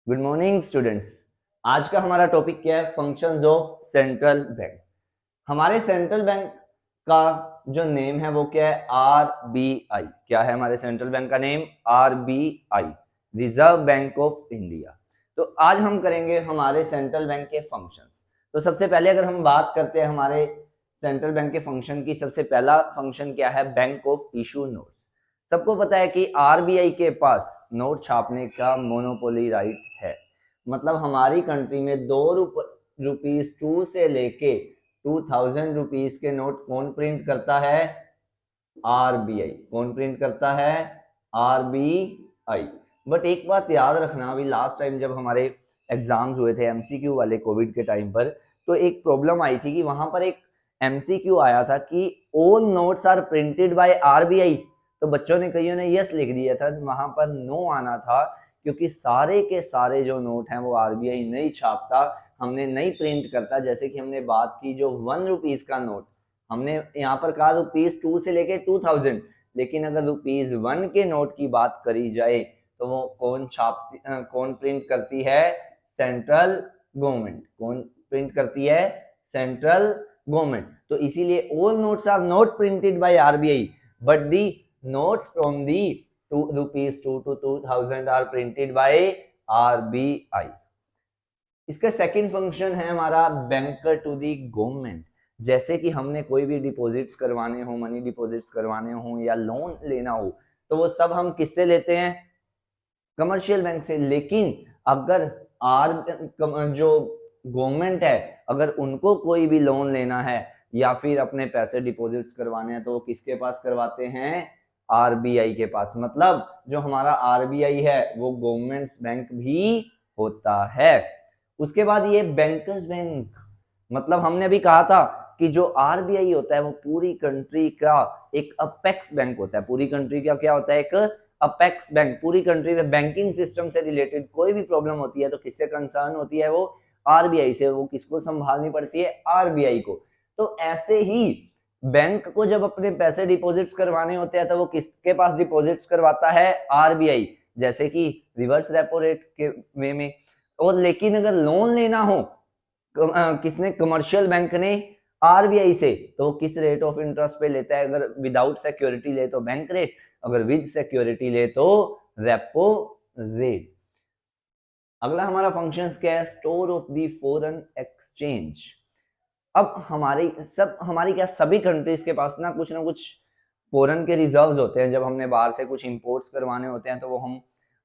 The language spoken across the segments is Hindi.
Good morning students. आज का हमारा टॉपिक क्या है? Functions of central bank. हमारे सेंट्रल बैंक का जो नेम है वो क्या है? आरबीआई। क्या है हमारे सेंट्रल बैंक का name? RBI, reserve bank of India. तो आज हम करेंगे हमारे सेंट्रल बैंक के फंक्शंस। तो सबसे पहले अगर हम बात करते हैं हमारे सेंट्रल बैंक के फंक्शन की, सबसे पहला फंक्शन क्या है? Bank of issue notes. सबको पता है कि आरबीआई के पास नोट छापने का मोनोपोली राइट है। मतलब हमारी कंट्री में ₹2 टू से लेके 2000 रुपीज के नोट कौन प्रिंट करता है? आरबीआई। कौन प्रिंट करता है? आरबीआई। बट एक बात याद रखना, अभी लास्ट टाइम जब हमारे एग्जाम्स हुए थे एमसीक्यू वाले कोविड के टाइम पर, तो एक प्रॉब्लम आई थी कि वहां पर एक एमसीक्यू आया था कि all notes are printed by RBI. तो बच्चों ने, कईयों ने यस लिख दिया था, वहां पर नो आना था, क्योंकि सारे के सारे जो नोट हैं वो आरबीआई नहीं छापता, हमने नहीं प्रिंट करता। जैसे कि हमने बात की जो ₹1 का नोट, हमने यहाँ पर कहा ₹2 से लेके 2000, लेकिन अगर ₹1 के नोट की बात करी जाए तो वो कौन प्रिंट करती है? Central government. कौन प्रिंट करती है? Central government. तो इसीलिए all notes are not printed by RBI, but the notes from the ₹2 to 2000 are printed by RBI. इसका सेकंड फंक्शन है हमारा बैंकर टू दी गवर्नमेंट। जैसे कि हमने कोई भी डिपॉजिट्स करवाने हो, मनी डिपॉजिट्स करवाने हो या लोन लेना हो, तो वो सब हम किससे लेते हैं? कमर्शियल बैंक से। लेकिन अगर जो गवर्नमेंट है, अगर उनको कोई भी लोन लेना है या फिर अपने पैसे डिपॉजिट्स करवाने हैं, तो वो किसके पास करवाते हैं? आरबीआई के पास। मतलब जो हमारा आरबीआई है वो गवर्नमेंट बैंक भी होता है। उसके बाद ये बैंकर्स बैंक, मतलब हमने अभी कहा था कि जो आरबीआई होता है वो पूरी कंट्री का एक अपेक्स बैंक होता है। पूरी कंट्री का क्या होता है? एक अपेक्स बैंक। पूरी कंट्री में बैंकिंग सिस्टम से रिलेटेड कोई भी प्रॉब्लम होती है तो किससे कंसर्न होती है? वो आरबीआई से। वो किसको संभालनी पड़ती है? आरबीआई को। तो ऐसे ही बैंक को जब अपने पैसे डिपॉजिट्स करवाने होते हैं तो वो किसके पास डिपॉजिट्स करवाता है? आरबीआई। जैसे कि रिवर्स रेपो रेट के वे में। और लेकिन अगर लोन लेना हो किसने? कमर्शियल बैंक ने आरबीआई से, तो किस रेट ऑफ इंटरेस्ट पे लेता है? अगर विदाउट सिक्योरिटी ले तो बैंक रेट, अगर विद सिक्योरिटी ले तो रेपो रेट। अगला हमारा फंक्शन क्या है? Store of the foreign exchange. अब हमारी क्या सभी कंट्रीज के पास ना कुछ फॉरेन के रिजर्व्स होते हैं। जब हमने बाहर से कुछ इंपोर्ट्स करवाने होते हैं तो वो हम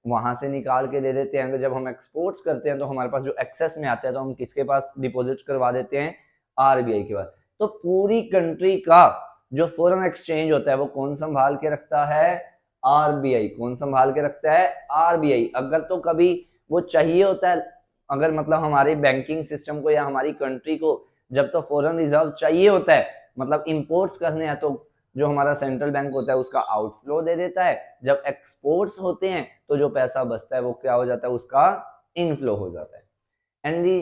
वहां से निकाल के दे देते हैं। जब हम एक्सपोर्ट्स करते हैं तो हमारे पास जो एक्सेस में आता है तो हम किसके पास डिपॉजिट करवा देते हैं? आरबीआई के पास। तो पूरी कंट्री का जो फॉरेन एक्सचेंज होता है वो कौन संभाल के रखता है? आरबीआई। कौन संभाल के रखता है? आरबीआई। अगर तो कभी वो चाहिए होता है, अगर मतलब हमारे बैंकिंग सिस्टम को या हमारी कंट्री को जब तो फॉरेन रिजर्व चाहिए होता है, मतलब इंपोर्ट्स करने हैं, तो जो हमारा सेंट्रल बैंक होता है उसका आउटफ्लो दे देता है। जब एक्सपोर्ट्स होते हैं तो जो पैसा बचता है वो क्या हो जाता है? उसका इनफ्लो हो जाता है। And the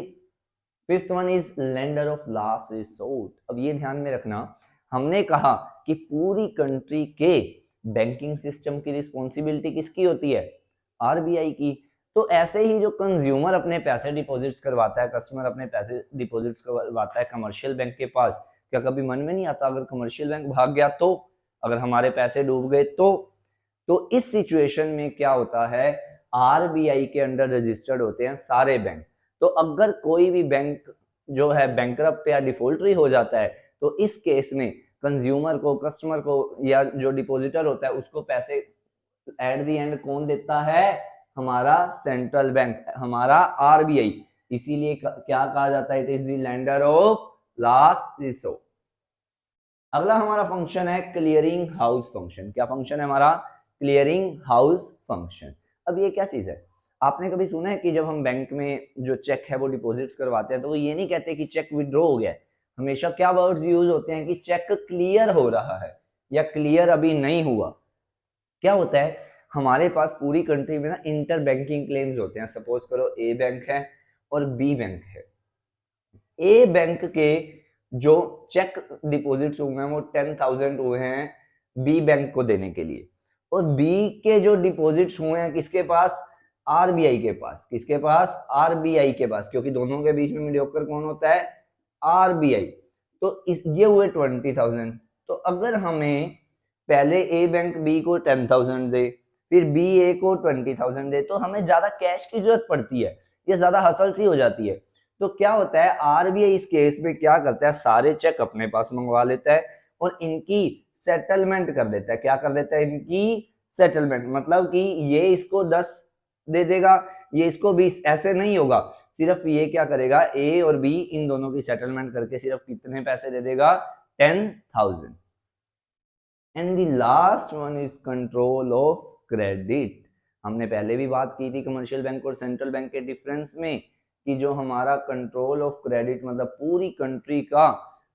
fifth one is lender of last resort. अब ये ध्यान में रखना, हमने कहा कि पूरी कंट्री के बैंकिंग सिस्टम की रिस्पॉन्सिबिलिटी किसकी होती है? आरबीआई की। तो ऐसे ही जो कंज्यूमर अपने पैसे डिपॉजिट्स करवाता है, कस्टमर अपने पैसे डिपॉजिट्स करवाता है कमर्शियल बैंक के पास, क्या कभी मन में नहीं आता अगर कमर्शियल बैंक भाग गया तो, अगर हमारे पैसे डूब गए तो इस सिचुएशन में क्या होता है? आरबीआई के अंडर रजिस्टर्ड होते हैं सारे बैंक। तो अगर कोई भी बैंक जो है बैंकरप्ट या डिफॉल्टरी हो जाता है तो इस केस में कंज्यूमर को, कस्टमर को या जो डिपॉजिटर होता है उसको पैसे एट दी एंड कौन देता है? हमारा सेंट्रल बैंक, हमारा आरबीआई। इसीलिए क्या कहा जाता है? It is the lender of last resort. अगला हमारा फंक्शन है क्लियरिंग हाउस फंक्शन। क्या फंक्शन है हमारा? Clearing house function. अब ये क्या चीज है? आपने कभी सुना है कि जब हम बैंक में जो चेक है वो डिपॉजिट्स करवाते हैं तो वो ये नहीं कहते कि चेक विड्रॉ हो गया है। हमेशा क्या वर्ड्स यूज होते हैं? कि चेक क्लियर हो रहा है या क्लियर अभी नहीं हुआ। क्या होता है? हमारे पास पूरी कंट्री में ना इंटर बैंकिंग क्लेम्स होते हैं। सपोज करो ए बैंक है और बी बैंक है। ए बैंक के जो चेक डिपॉजिट्स हुए हैं वो 10,000 हुए हैं बी बैंक को देने के लिए, और बी के जो डिपॉजिट्स हुए हैं किसके पास? आरबीआई के पास। किसके पास? आरबीआई के पास, क्योंकि दोनों के बीच में मीडियोकर कौन होता है? आरबीआई। तो इस ये हुए 20,000। तो अगर हमें पहले ए बैंक बी को 10,000 दे, फिर बी ए को 20,000 दे, तो हमें ज्यादा कैश की जरूरत पड़ती है, ये ज्यादा हसल सी हो जाती है। तो क्या होता है, आरबीआई इस केस में क्या करता है, सारे चेक अपने पास मंगवा लेता है और इनकी सेटलमेंट कर देता है। क्या कर देता है? इनकी सेटलमेंट, मतलब कि ये इसको 10 दे देगा, ये इसको 20, ऐसे नहीं होगा। सिर्फ ये क्या करेगा, ए और बी इन दोनों की सेटलमेंट करके सिर्फ कितने पैसे दे देगा? 10,000। And the last one is control of credit. हमने पहले भी बात की थी कमर्शियल बैंक और सेंट्रल बैंक के डिफरेंस में, कि जो हमारा कंट्रोल ऑफ क्रेडिट मतलब पूरी कंट्री का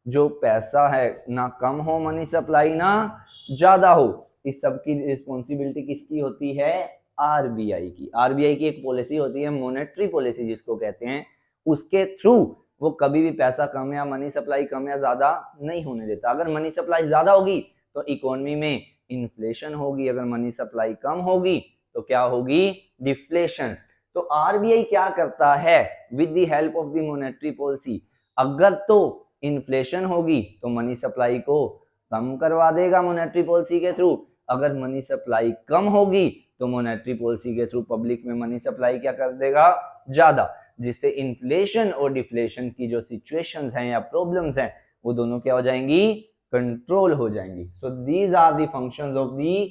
जो पैसा है ना कम हो मनी सप्लाई ना ज्यादा हो, इस सब की रिस्पॉन्सिबिलिटी किसकी होती है? आरबीआई की। आरबीआई की एक पॉलिसी होती है मॉनेटरी पॉलिसी जिसको कहते हैं, उसके थ्रू वो कभी भी पैसा कम या मनी सप्लाई कम या ज्यादा नहीं होने देता। अगर मनी सप्लाई ज्यादा होगी तो इकोनॉमी में इन्फ्लेशन होगी, अगर मनी सप्लाई कम होगी तो क्या होगी? डिफ्लेशन। तो आरबीआई क्या करता है with the help of the monetary policy, अगर तो इन्फ्लेशन होगी तो मनी सप्लाई को कम करवा देगा मॉनेटरी पॉलिसी के थ्रू, अगर मनी सप्लाई कम होगी तो मॉनेटरी पॉलिसी के थ्रू पब्लिक में मनी सप्लाई क्या कर देगा? ज्यादा, जिससे इन्फ्लेशन और डिफ्लेशन की जो सिचुएशंस हैं या प्रॉब्लम्स हैं वो दोनों क्या हो जाएंगी? कंट्रोल हो जाएंगी। So these are the functions of the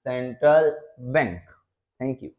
central bank. Thank you.